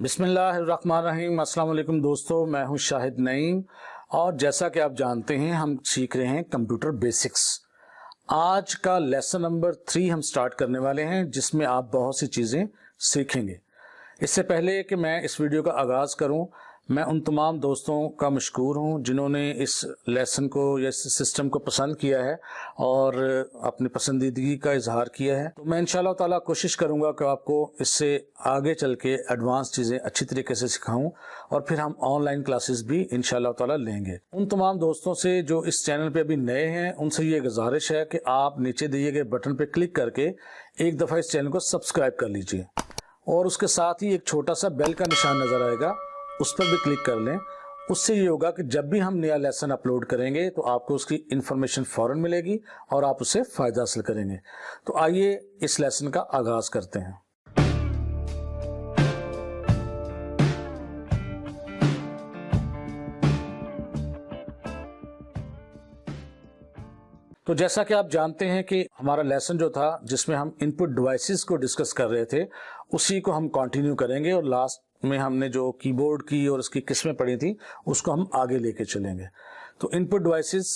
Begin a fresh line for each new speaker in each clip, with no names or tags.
बिस्मिल्लाहिर्रहमानिर्रहीम। अस्सलाम वालेकुम दोस्तों, मैं हूं शाहिद नईम और जैसा कि आप जानते हैं हम सीख रहे हैं कंप्यूटर बेसिक्स। आज का लेसन नंबर 3 हम स्टार्ट करने वाले हैं जिसमें आप बहुत सी चीज़ें सीखेंगे। इससे पहले कि मैं इस वीडियो का आगाज़ करूं, मैं उन तमाम दोस्तों का मशकूर हूं जिन्होंने इस लेसन को या इस सिस्टम को पसंद किया है और अपनी पसंदीदगी का इजहार किया है। तो मैं इंशाअल्लाह ताला कोशिश करूंगा कि आपको इससे आगे चल के एडवांस चीज़ें अच्छी तरीके से सिखाऊं और फिर हम ऑनलाइन क्लासेस भी इंशाअल्लाह ताला लेंगे। उन तमाम दोस्तों से जो इस चैनल पे अभी नए हैं उनसे ये गुजारिश है कि आप नीचे दिए गए बटन पे क्लिक करके एक दफ़ा इस चैनल को सब्सक्राइब कर लीजिए और उसके साथ ही एक छोटा सा बेल का निशान नज़र आएगा, उस पर भी क्लिक कर लें। उससे ये होगा कि जब भी हम नया लेसन अपलोड करेंगे तो आपको उसकी इंफॉर्मेशन फौरन मिलेगी और आप उससे फ़ायदा हासिल करेंगे। तो आइए इस लेसन का आगाज़ करते हैं। तो जैसा कि आप जानते हैं कि हमारा लेसन जो था जिसमें हम इनपुट डिवाइसेस को डिस्कस कर रहे थे उसी को हम कंटिन्यू करेंगे और लास्ट में हमने जो कीबोर्ड की और उसकी किस्में पढ़ी थी उसको हम आगे लेके चलेंगे। तो इनपुट डिवाइसेस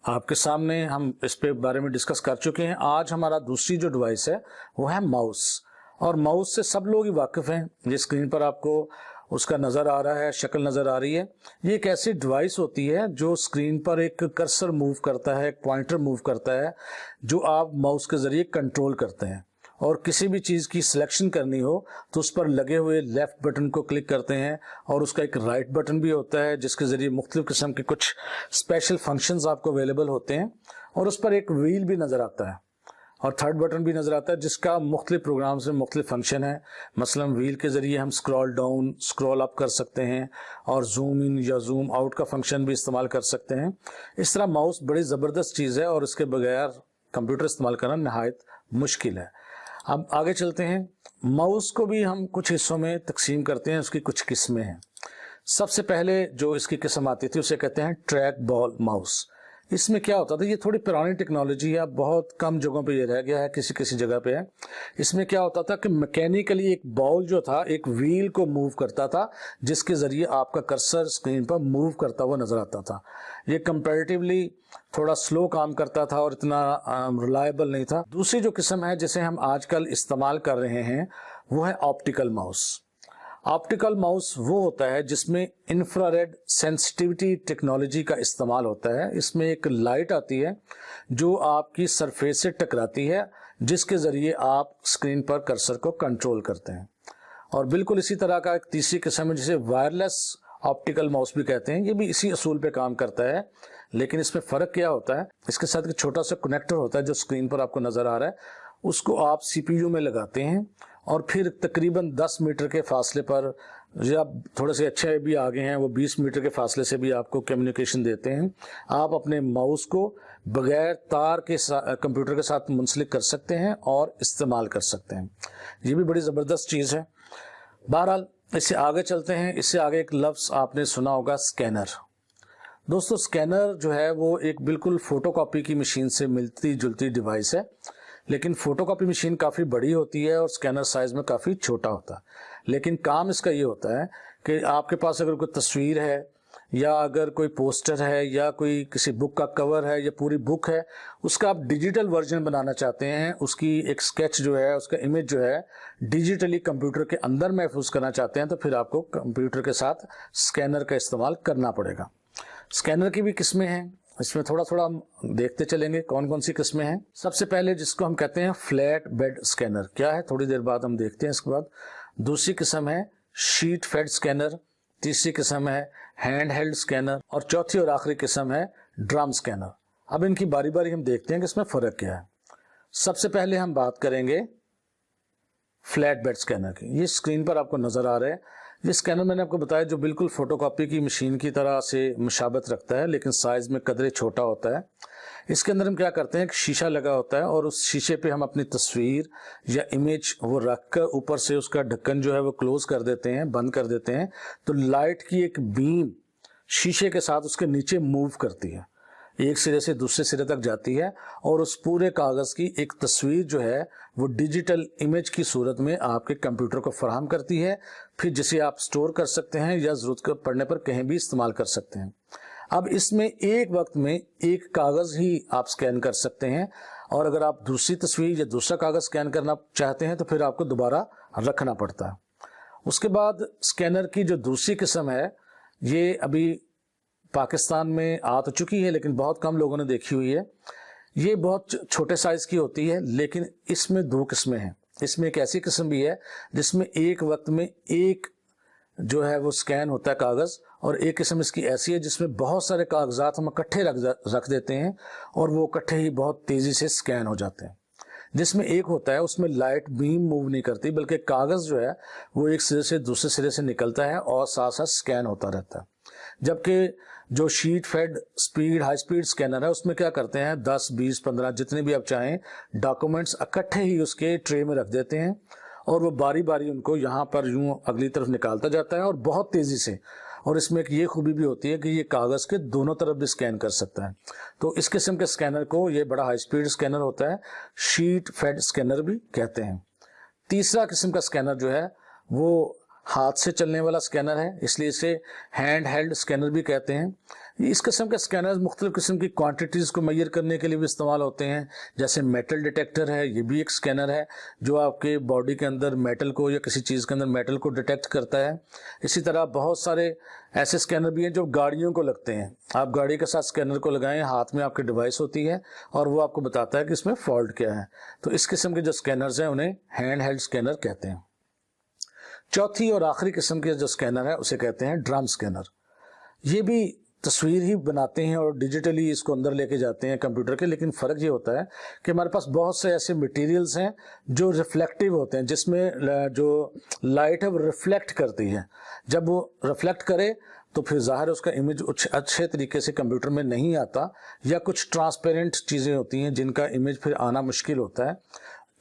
आपके सामने हम इस पे बारे में डिस्कस कर चुके हैं। आज हमारा दूसरी जो डिवाइस है वो है माउस, और माउस से सब लोग ही वाकिफ हैं। ये स्क्रीन पर आपको उसका नज़र आ रहा है, शक्ल नज़र आ रही है। ये एक ऐसी डिवाइस होती है जो स्क्रीन पर एक कर्सर मूव करता है, एक पॉइंटर मूव करता है जो आप माउस के ज़रिए कंट्रोल करते हैं। और किसी भी चीज़ की सिलेक्शन करनी हो तो उस पर लगे हुए लेफ़्ट बटन को क्लिक करते हैं और उसका एक राइट बटन भी होता है जिसके ज़रिए मुख्तलिफ़ किस्म के कुछ स्पेशल फंक्शंस आपको अवेलेबल होते हैं। और उस पर एक व्हील भी नज़र आता है और थर्ड बटन भी नज़र आता है जिसका मुख्तलिफ प्रोग्राम्स में मुख्तलिफ फंक्शन है। मसलन व्हील के ज़रिए हम स्क्रॉल डाउन, स्क्रॉल अप कर सकते हैं और जूम इन या जूम आउट का फंक्शन भी इस्तेमाल कर सकते हैं। इस तरह माउस बड़ी ज़बरदस्त चीज़ है और इसके बगैर कंप्यूटर इस्तेमाल करना नहायत मुश्किल है। अब आगे चलते हैं। माउस को भी हम कुछ हिस्सों में तकसीम करते हैं, उसकी कुछ किस्में हैं। सबसे पहले जो इसकी किस्म आती थी उसे कहते हैं ट्रैक बॉल माउस। इसमें क्या होता था, ये थोड़ी पुरानी टेक्नोलॉजी है, बहुत कम जगहों पे ये रह गया है, किसी किसी जगह पे है। इसमें क्या होता था कि मैकेनिकली एक बॉल जो था एक व्हील को मूव करता था जिसके ज़रिए आपका कर्सर स्क्रीन पर मूव करता हुआ नज़र आता था। ये कंपैरेटिवली थोड़ा स्लो काम करता था और इतना रिलायबल नहीं था। दूसरी जो किस्म है जिसे हम आजकल इस्तेमाल कर रहे हैं वो है ऑप्टिकल माउस। ऑप्टिकल माउस वो होता है जिसमें इंफ्रारेड सेंसिटिविटी टेक्नोलॉजी का इस्तेमाल होता है। इसमें एक लाइट आती है जो आपकी सरफेस से टकराती है जिसके ज़रिए आप स्क्रीन पर कर्सर को कंट्रोल करते हैं। और बिल्कुल इसी तरह का एक तीसरी किस्म है जिसे वायरलेस ऑप्टिकल माउस भी कहते हैं। ये भी इसी असूल पे काम करता है, लेकिन इसमें फ़र्क क्या होता है, इसके साथ एक छोटा सा कनेक्टर होता है जो स्क्रीन पर आपको नज़र आ रहा है, उसको आप CPU में लगाते हैं और फिर तकरीबन 10 मीटर के फासले पर, या थोड़े से अच्छे भी आगे हैं वो 20 मीटर के फासले से भी आपको कम्युनिकेशन देते हैं। आप अपने माउस को बगैर तार के कंप्यूटर के साथ मुंसलिक कर सकते हैं और इस्तेमाल कर सकते हैं। ये भी बड़ी ज़बरदस्त चीज़ है। बहरहाल इससे आगे चलते हैं। इससे आगे एक लफ्ज़ आपने सुना होगा, स्कैनर। दोस्तों स्कैनर जो है वो एक बिल्कुल फ़ोटोकॉपी की मशीन से मिलती जुलती डिवाइस है, लेकिन फ़ोटोकॉपी मशीन काफ़ी बड़ी होती है और स्कैनर साइज़ में काफ़ी छोटा होता है। लेकिन काम इसका ये होता है कि आपके पास अगर कोई तस्वीर है या अगर कोई पोस्टर है या कोई किसी बुक का कवर है या पूरी बुक है, उसका आप डिजिटल वर्जन बनाना चाहते हैं, उसकी एक स्केच जो है, उसका इमेज जो है डिजिटली कंप्यूटर के अंदर महफूज करना चाहते हैं, तो फिर आपको कंप्यूटर के साथ स्कैनर का इस्तेमाल करना पड़ेगा। स्कैनर की भी किस्में हैं, इसमें थोड़ा थोड़ा हम देखते चलेंगे कौन कौन सी किस्में हैं। सबसे पहले जिसको हम कहते हैं फ्लैट बेड स्कैनर, क्या है थोड़ी देर बाद हम देखते हैं। इसके बाद दूसरी किस्म है शीट फेड स्कैनर, तीसरी किस्म है हैंड हेल्ड स्कैनर और चौथी और आखिरी किस्म है ड्रम स्कैनर। अब इनकी बारी बारी हम देखते हैं कि इसमें फ़र्क क्या है। सबसे पहले हम बात करेंगे फ्लैट बेड स्कैनर की। ये स्क्रीन पर आपको नज़र आ रहा है। ये स्कैनर मैंने आपको बताया जो बिल्कुल फ़ोटोकॉपी की मशीन की तरह से मुशाबत रखता है, लेकिन साइज़ में कदरे छोटा होता है। इसके अंदर हम क्या करते हैं, एक शीशा लगा होता है और उस शीशे पे हम अपनी तस्वीर या इमेज वो रख कर ऊपर से उसका ढक्कन जो है वो क्लोज कर देते हैं, बंद कर देते हैं, तो लाइट की एक बीम शीशे के साथ उसके नीचे मूव करती है। एक सिरे से दूसरे सिरे तक जाती है और उस पूरे कागज़ की एक तस्वीर जो है वो डिजिटल इमेज की सूरत में आपके कंप्यूटर को फराहम करती है, फिर जिसे आप स्टोर कर सकते हैं या ज़रूरत पड़ने पर कहीं भी इस्तेमाल कर सकते हैं। अब इसमें एक वक्त में एक कागज़ ही आप स्कैन कर सकते हैं, और अगर आप दूसरी तस्वीर या दूसरा कागज़ स्कैन करना चाहते हैं तो फिर आपको दोबारा रखना पड़ता है। उसके बाद स्कैनर की जो दूसरी किस्म है, ये अभी पाकिस्तान में आ तो चुकी है लेकिन बहुत कम लोगों ने देखी हुई है। ये बहुत छोटे साइज़ की होती है, लेकिन इसमें 2 किस्में हैं। इसमें एक ऐसी किस्म भी है जिसमें एक वक्त में एक जो है वो स्कैन होता है कागज़, और एक किस्म इसकी ऐसी है जिसमें बहुत सारे कागजात हम इकट्ठे रख देते हैं और वो इकट्ठे ही बहुत तेज़ी से स्कैन हो जाते हैं। जिसमें एक होता है उसमें लाइट बीम मूव नहीं करती, बल्कि कागज़ जो है वो एक सिरे से दूसरे सिरे से निकलता है और साथ साथ स्कैन होता रहता है। जबकि जो sheet fed speed high speed scanner है उसमें क्या करते हैं, 10, 20, 15 जितने भी आप चाहें डॉक्यूमेंट्स इकट्ठे ही उसके ट्रे में रख देते हैं और वो बारी बारी उनको यहाँ पर यूँ अगली तरफ निकालता जाता है और बहुत तेज़ी से। और इसमें एक ये खूबी भी होती है कि ये कागज़ के दोनों तरफ भी स्कैन कर सकता है। तो इस किस्म के स्कैनर को, ये बड़ा हाई स्पीड स्कैनर होता है, शीट फेड स्कैनर भी कहते हैं। तीसरा किस्म का स्कैनर जो है वो हाथ से चलने वाला स्कैनर है, इसलिए इसे हैंड हेल्ड स्कैनर भी कहते हैं। इस किस्म के स्कैनर मुख्तलिफ किस्म की क्वांटिटीज़ को मेजर करने के लिए भी इस्तेमाल होते हैं। जैसे मेटल डिटेक्टर है, ये भी एक स्कैनर है जो आपके बॉडी के अंदर मेटल को या किसी चीज़ के अंदर मेटल को डिटेक्ट करता है। इसी तरह बहुत सारे ऐसे स्कैनर भी हैं जो गाड़ियों को लगते हैं। आप गाड़ी के साथ स्कैनर को लगाएं, हाथ में आपकी डिवाइस होती है और वो आपको बताता है कि इसमें फॉल्ट क्या है। तो इस किस्म के जो स्कैनर्स हैं उन्हें हैंड हेल्ड स्कैनर कहते हैं। चौथी और आखिरी किस्म के जो स्कैनर है उसे कहते हैं ड्रम स्कैनर। ये भी तस्वीर ही बनाते हैं और डिजिटली इसको अंदर लेके जाते हैं कंप्यूटर के, लेकिन फ़र्क ये होता है कि हमारे पास बहुत से ऐसे मटेरियल्स हैं जो रिफ्लेक्टिव होते हैं, जिसमें जो लाइट है वो रिफ्लेक्ट करती है। जब वो रिफ्लेक्ट करे तो फिर ज़ाहिर उसका इमेज अच्छे तरीके से कंप्यूटर में नहीं आता, या कुछ ट्रांसपेरेंट चीज़ें होती हैं जिनका इमेज फिर आना मुश्किल होता है।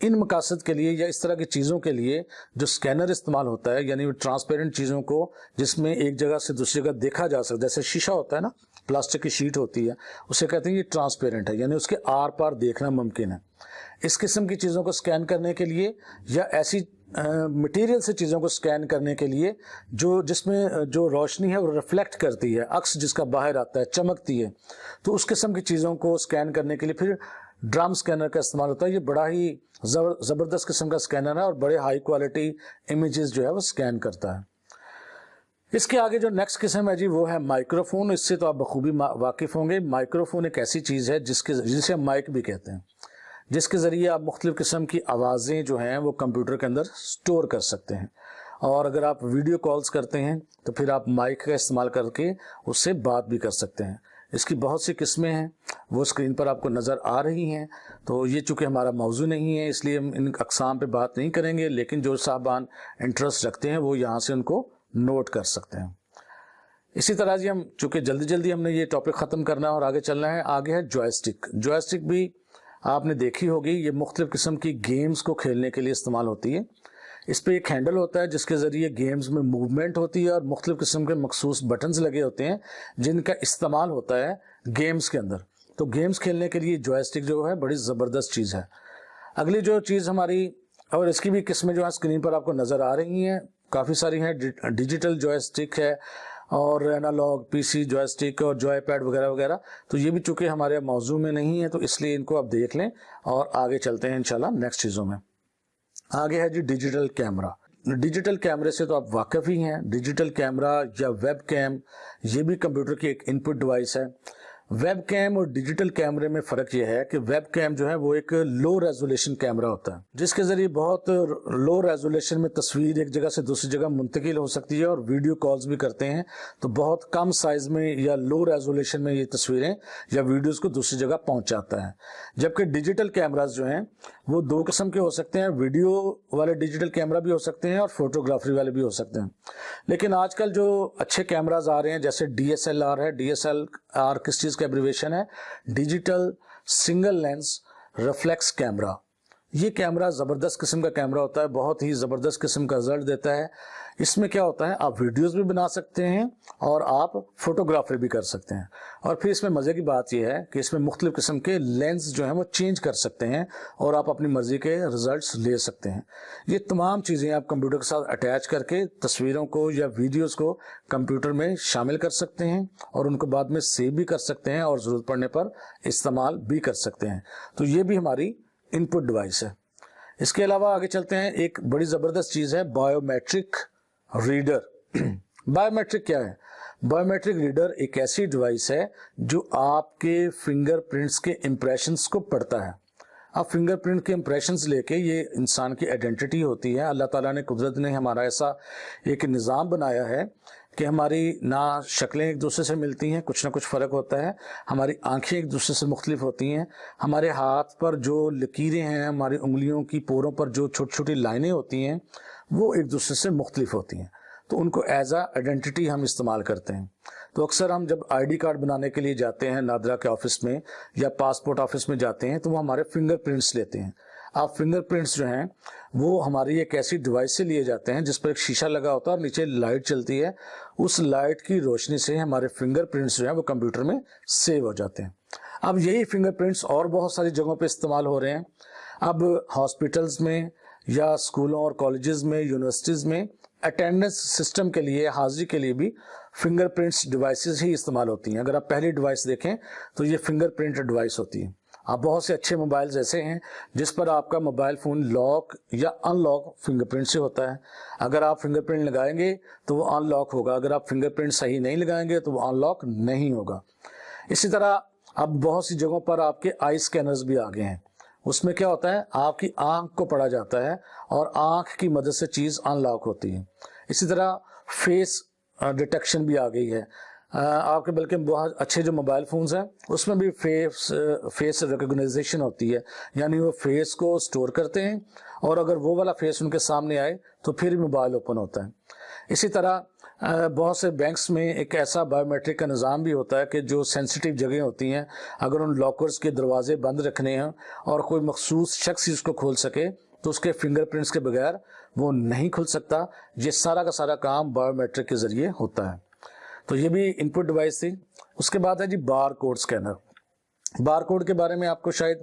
इन मकासद के लिए या इस तरह की चीज़ों के लिए जो स्कैनर इस्तेमाल होता है, यानी ट्रांसपेरेंट चीज़ों को जिसमें एक जगह से दूसरी जगह देखा जा सकता है, जैसे शीशा होता है ना, प्लास्टिक की शीट होती है, उसे कहते हैं ये ट्रांसपेरेंट है, यानी उसके आर पार देखना मुमकिन है। इस किस्म की चीज़ों को स्कैन करने के लिए या ऐसी मटेरियल से चीज़ों को स्कैन करने के लिए जिसमें जो रोशनी है वो रिफ्लेक्ट करती है, अक्स जिसका बाहर आता है, चमकती है, तो उस किस्म की चीज़ों को स्कैन करने के लिए फिर ड्रम स्कैनर का इस्तेमाल होता है। ये बड़ा ही ज़बरदस्त किस्म का स्कैनर है और बड़े हाई क्वालिटी इमेजेस जो है वो स्कैन करता है। इसके आगे जो नेक्स्ट किस्म है जी वो है माइक्रोफोन। इससे तो आप बखूबी वाकिफ़ होंगे। माइक्रोफोन एक ऐसी चीज़ है जिसे हम माइक भी कहते हैं, जिसके ज़रिए आप मुख्तलिफ़ किस्म की आवाज़ें जो हैं वो कंप्यूटर के अंदर स्टोर कर सकते हैं। और अगर आप वीडियो कॉल्स करते हैं तो फिर आप माइक का इस्तेमाल करके उससे बात भी कर सकते हैं। इसकी बहुत सी किस्में हैं, वो स्क्रीन पर आपको नज़र आ रही हैं। तो ये चूँकि हमारा मौजू नहीं है इसलिए हम इन अक़साम पे बात नहीं करेंगे, लेकिन जो साहबान इंटरेस्ट रखते हैं वो यहाँ से उनको नोट कर सकते हैं। इसी तरह जी हम चूँकि जल्दी जल्दी हमने ये टॉपिक ख़त्म करना है और आगे चलना है। आगे है जॉयस्टिक। जॉयस्टिक भी आपने देखी होगी, ये मुख्तलिफ़ किस्म की गेम्स को खेलने के लिए इस्तेमाल होती है। इस पर एक हैंडल होता है जिसके ज़रिए गेम्स में मूवमेंट होती है और मुख्तलिफ़ किस्म के मखसूस बटन्स लगे होते हैं जिनका इस्तेमाल होता है गेम्स के अंदर। तो गेम्स खेलने के लिए जॉयस्टिक जो है बड़ी ज़बरदस्त चीज़ है। अगली जो चीज़ हमारी, और इसकी भी किस्में जो है स्क्रीन पर आपको नज़र आ रही हैं, काफ़ी सारी हैं। डिजिटल जॉयस्टिक है और एनालॉग पीसी जॉयस्टिक और जॉय पैड वगैरह वगैरह। तो ये भी चूँकि हमारे मौजू में नहीं है तो इसलिए इनको आप देख लें और आगे चलते हैं इंशाल्लाह नेक्स्ट चीज़ों में। आगे है जी डिजिटल कैमरा। डिजिटल कैमरे से तो आप वाकिफ़ ही हैं। डिजिटल कैमरा या वेब कैम ये भी कंप्यूटर की एक इनपुट डिवाइस है। वेब कैम और डिजिटल कैमरे में फ़र्क यह है कि वेब कैम जो है वो एक लो रेजोल्यूशन कैमरा होता है जिसके ज़रिए बहुत लो रेजोल्यूशन में तस्वीर एक जगह से दूसरी जगह मुंतकिल हो सकती है, और वीडियो कॉल्स भी करते हैं तो बहुत कम साइज़ में या लो रेजोल्यूशन में ये तस्वीरें या वीडियोस को दूसरी जगह पहुंचाता है। जबकि डिजिटल कैमरास जो हैं वो 2 किस्म के हो सकते हैं, वीडियो वाले डिजिटल कैमरा भी हो सकते हैं और फोटोग्राफी वाले भी हो सकते हैं। लेकिन आजकल जो अच्छे कैमराज आ रहे हैं जैसे DSLR है, DSLR किस चीज़ का एब्रीवेशन है, digital single lens reflex camera. یہ کیمرہ زبردست قسم کا کیمرہ ہوتا ہے, بہت ہی زبردست قسم کا رزلٹ دیتا ہے. اس میں کیا ہوتا ہے, آپ ویڈیوز بھی بنا سکتے ہیں اور آپ فوٹوگرافی بھی کر سکتے ہیں. اور پھر اس میں مزے کی بات یہ ہے کہ اس میں مختلف قسم کے لینس جو ہیں وہ چینج کر سکتے ہیں اور آپ اپنی مرضی کے ریزلٹس لے سکتے ہیں. یہ تمام چیزیں آپ کمپیوٹر کے ساتھ اٹیچ کر کے تصویروں کو یا ویڈیوز کو کمپیوٹر میں شامل کر سکتے ہیں اور ان کو بعد میں سیو بھی کر سکتے ہیں اور ضرورت پڑنے پر استعمال بھی کر سکتے ہیں. تو یہ بھی ہماری ان پٹ ڈیوائس ہے. اس کے علاوہ آگے چلتے ہیں, ایک بڑی زبردست چیز ہے biometric reader. Biometric کیا ہے؟ بایو میٹرک ریڈر ایک ایسی ڈیوائس ہے جو آپ کے فنگر پرنٹس کے امپریشنز کو پڑھتا ہے. اب فنگر پرنٹ کے امپریشنز لے کے یہ انسان کی آئیڈینٹی ہوتی ہے. اللہ تعالیٰ نے, قدرت نے ہمارا ایسا ایک نظام بنایا ہے کہ ہماری نہ شکلیں ایک دوسرے سے ملتی ہیں, کچھ نہ کچھ فرق ہوتا ہے, ہماری آنکھیں ایک دوسرے سے مختلف ہوتی ہیں, ہمارے ہاتھ پر جو لکیریں ہیں, ہماری انگلیوں کی پوروں پر جو چھوٹی چھوٹی لائنیں ہوتی ہیں وہ ایک دوسرے سے مختلف ہوتی ہیں. تو ان کو ایز اے آئیڈینٹی ہم استعمال کرتے ہیں. تو اکثر ہم جب آئی ڈی کارڈ بنانے کے لیے جاتے ہیں نادرا کے آفس میں یا پاسپورٹ آفس میں جاتے ہیں تو وہ ہمارے فنگر پرنٹس لیتے ہیں. آپ فنگر پرنٹس جو ہیں وہ ہماری ایک ایسی ڈیوائس سے لیے جاتے ہیں جس پر ایک شیشہ لگا ہوتا ہے اور نیچے لائٹ چلتی ہے. اس لائٹ کی روشنی سے ہمارے فنگر پرنٹس جو ہیں وہ کمپیوٹر میں سیو ہو جاتے ہیں. اب یہی فنگر پرنٹس اور بہت ساری جگہوں پہ استعمال ہو رہے ہیں. اب ہاسپٹلز میں یا اسکولوں اور کالجز میں, یونیورسٹیز میں اٹینڈنس سسٹم کے لیے, حاضری کے لیے بھی فنگر پرنٹس ڈیوائسز ہی استعمال ہوتی ہیں. اگر آپ پہلی ڈیوائس دیکھیں تو یہ فنگر پرنٹ ڈیوائس ہوتی ہے. اب بہت سے اچھے موبائلز ایسے ہیں جس پر آپ کا موبائل فون لاک یا ان لاک فنگر پرنٹ سے ہوتا ہے. اگر آپ فنگر پرنٹ لگائیں گے تو وہ ان لاک ہوگا, اگر آپ فنگر پرنٹ صحیح نہیں لگائیں گے تو وہ ان لاک نہیں ہوگا. اسی طرح اب بہت سی جگہوں پر آپ کے آئی اسکینرز بھی آ گئے ہیں. اس میں کیا ہوتا ہے, آپ کی آنکھ کو پڑھا جاتا ہے اور آنکھ کی مدد سے چیز ان لاک ہوتی ہے. اسی طرح فیس ڈیٹیکشن بھی آ گئی ہے. آپ کے بلکہ بہت اچھے جو موبائل فونز ہیں اس میں بھی فیس ریکگنائزیشن ہوتی ہے, یعنی وہ فیس کو سٹور کرتے ہیں اور اگر وہ والا فیس ان کے سامنے آئے تو پھر موبائل اوپن ہوتا ہے. اسی طرح بہت سے بینکس میں ایک ایسا بایو میٹرک کا نظام بھی ہوتا ہے کہ جو سینسیٹیو جگہیں ہوتی ہیں, اگر ان لاکرز کے دروازے بند رکھنے ہیں اور کوئی مخصوص شخص اس کو کھول سکے تو اس کے فنگر پرنٹس کے بغیر وہ نہیں کھل سکتا. یہ سارا کا سارا کام بایو میٹرک کے ذریعے ہوتا ہے. تو یہ بھی ان پٹ ڈیوائس تھی. اس کے بعد ہے جی bar code scanner. Bar code کے بارے میں آپ کو شاید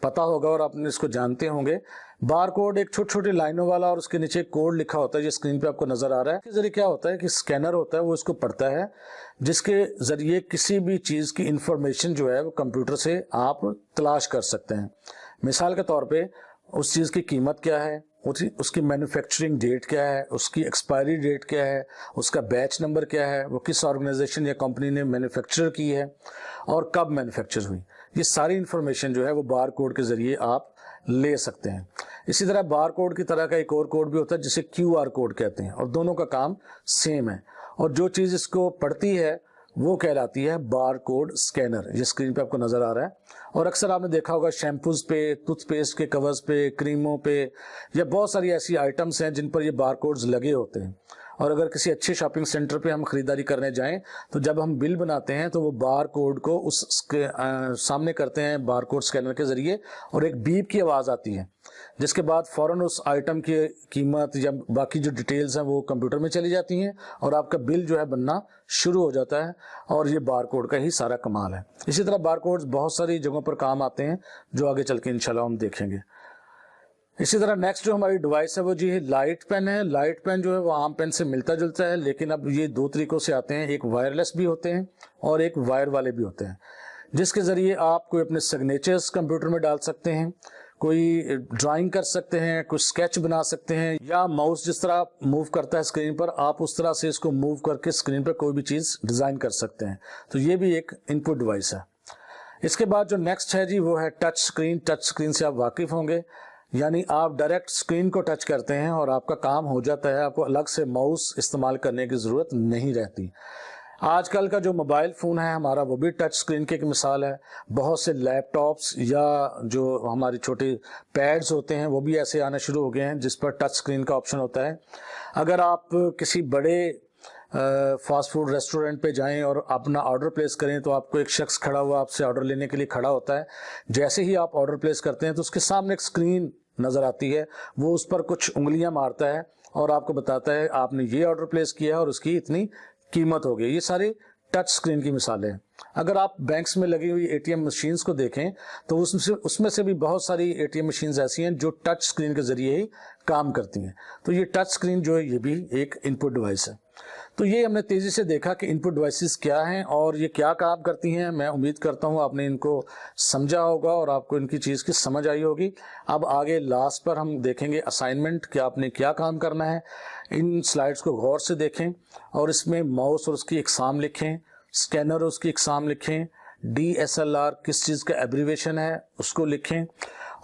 پتا ہوگا اور آپ نے اس کو جانتے ہوں گے. بار کوڈ ایک چھوٹی چھوٹی لائنوں والا اور اس کے نیچے کوڈ لکھا ہوتا ہے جو اسکرین پہ آپ کو نظر آ رہا ہے. اس کے ذریعے کیا ہوتا ہے کہ اسکینر ہوتا ہے وہ اس کو پڑھتا ہے, جس کے ذریعے کسی بھی چیز کی انفارمیشن جو ہے وہ کمپیوٹر سے آپ تلاش کر سکتے ہیں. مثال کے طور پہ اس چیز کی قیمت کیا ہے, اس کی مینوفیکچرنگ ڈیٹ کیا ہے, اس کی ایکسپائری ڈیٹ کیا ہے, اس کا بیچ نمبر کیا ہے, وہ کس آرگنائزیشن یا کمپنی نے مینوفیکچر کی ہے اور کب مینوفیکچر ہوئی. یہ ساری انفارمیشن جو ہے وہ بار کوڈ کے ذریعے آپ لے سکتے ہیں. اسی طرح بار کوڈ کی طرح کا ایک اور کوڈ بھی ہوتا ہے جسے کیو آر کوڈ کہتے ہیں اور دونوں کا کام سیم ہے. اور جو چیز اس کو پڑھتی ہے وہ کہلاتی ہے بار کوڈ اسکینر. یہ اسکرین پہ آپ کو نظر آ رہا ہے. اور اکثر آپ نے دیکھا ہوگا شیمپوز پہ, ٹوتھ پیسٹ کے کورز پہ, کریموں پہ یا بہت ساری ایسی آئٹمس ہیں جن پر یہ بار کوڈز لگے ہوتے ہیں. اور اگر کسی اچھے شاپنگ سینٹر پہ ہم خریداری کرنے جائیں تو جب ہم بل بناتے ہیں تو وہ بار کوڈ کو اس کے سامنے کرتے ہیں بار کوڈ اسکینر کے ذریعے اور ایک بیپ کی آواز آتی ہے جس کے بعد فوراً اس آئٹم کی قیمت یا باقی جو ڈیٹیلز ہیں وہ کمپیوٹر میں چلی جاتی ہیں اور آپ کا بل جو ہے بننا شروع ہو جاتا ہے. اور یہ بار کوڈ کا ہی سارا کمال ہے. اسی طرح بار کوڈز بہت ساری جگہوں پر کام آتے ہیں جو آگے چل کے انشاءاللہ ہم دیکھیں گے. اسی طرح نیکسٹ جو ہماری ڈیوائس ہے وہ جی لائٹ پین ہے. لائٹ پین جو ہے وہ عام پین سے ملتا جلتا ہے لیکن اب یہ دو طریقوں سے آتے ہیں, ایک وائرلیس بھی ہوتے ہیں اور ایک وائر والے بھی ہوتے ہیں جس کے ذریعے آپ کوئی اپنے سگنیچرز کمپیوٹر میں ڈال سکتے ہیں, کوئی ڈرائنگ کر سکتے ہیں, کوئی اسکیچ بنا سکتے ہیں, یا ماؤس جس طرح موو کرتا ہے اسکرین پر آپ اس طرح سے اس کو موو کر کے اسکرین پر کوئی بھی چیز ڈیزائن کر سکتے ہیں. تو یہ بھی ایک ان پٹ ڈیوائس ہے. اس کے بعد جو نیکسٹ ہے جی وہ ہے ٹچ اسکرین. ٹچ اسکرین سے آپ واقف ہوں گے, یعنی آپ ڈائریکٹ اسکرین کو ٹچ کرتے ہیں اور آپ کا کام ہو جاتا ہے, آپ کو الگ سے ماؤس استعمال کرنے کی ضرورت نہیں رہتی. آج کل کا جو موبائل فون ہے ہمارا وہ بھی ٹچ اسکرین کی ایک مثال ہے. بہت سے لیپ ٹاپس یا جو ہماری چھوٹے پیڈز ہوتے ہیں وہ بھی ایسے آنا شروع ہو گئے ہیں جس پر ٹچ اسکرین کا آپشن ہوتا ہے. اگر آپ کسی بڑے فاسٹ فوڈ ریسٹورنٹ پہ جائیں اور اپنا آرڈر پلیس کریں تو آپ کو ایک شخص کھڑا ہوا آپ سے آرڈر لینے کے لیے کھڑا ہوتا ہے. جیسے ہی آپ آرڈر پلیس کرتے ہیں تو اس کے سامنے ایک اسکرین नज़र आती है, वो उस पर कुछ उंगलियां मारता है और आपको बताता है आपने ये ऑर्डर प्लेस किया है और उसकी इतनी कीमत हो गई। ये सारी टच स्क्रीन की मिसालें हैं। अगर आप बैंक्स में लगी हुई एटीएम मशीन्स को देखें तो उसमें से भी बहुत सारी एटीएम मशीन्स ऐसी हैं जो टच स्क्रीन के ज़रिए ही काम करती हैं। तो ये टच स्क्रीन जो है ये भी एक इनपुट डिवाइस है। तो ये हमने तेज़ी से देखा कि इनपुट डिवाइसेस क्या हैं और ये क्या काम करती हैं। मैं उम्मीद करता हूँ आपने इनको समझा होगा और आपको इनकी चीज़ की समझ आई होगी। अब आगे लास्ट पर हम देखेंगे असाइनमेंट कि आपने क्या काम करना है। इन स्लाइड्स को गौर से देखें और इसमें माउस और उसकी इकसाम लिखें, स्कैनर और उसकी इकसाम लिखें, DSLR किस चीज़ का एब्रीवेशन है उसको लिखें।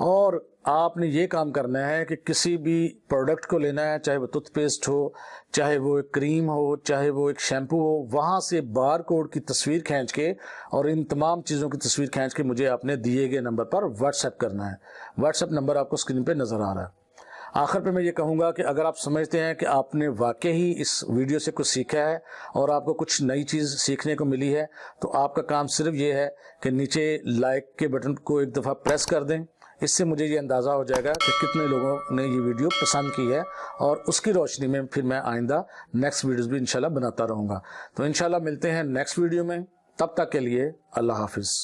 और आपने ये काम करना है कि किसी भी प्रोडक्ट को लेना है, चाहे वो टूथपेस्ट हो, चाहे वो एक क्रीम हो, चाहे वो एक शैम्पू हो, वहाँ से बार कोड की तस्वीर खींच के और इन तमाम चीज़ों की तस्वीर खींच के मुझे आपने दिए गए नंबर पर व्हाट्सएप करना है। व्हाट्सएप नंबर आपको स्क्रीन पे नज़र आ रहा है। आखिर पे मैं ये कहूँगा कि अगर आप समझते हैं कि आपने वाकई ही इस वीडियो से कुछ सीखा है और आपको कुछ नई चीज़ सीखने को मिली है, तो आपका काम सिर्फ ये है कि नीचे लाइक के बटन को एक दफ़ा प्रेस कर दें। इससे मुझे ये अंदाज़ा हो जाएगा कि कितने लोगों ने ये वीडियो पसंद की है और उसकी रोशनी में फिर मैं आइंदा नेक्स्ट वीडियोस भी इंशाल्लाह बनाता रहूँगा। तो इंशाल्लाह मिलते हैं नेक्स्ट वीडियो में। तब तक के लिए अल्लाह हाफिज़।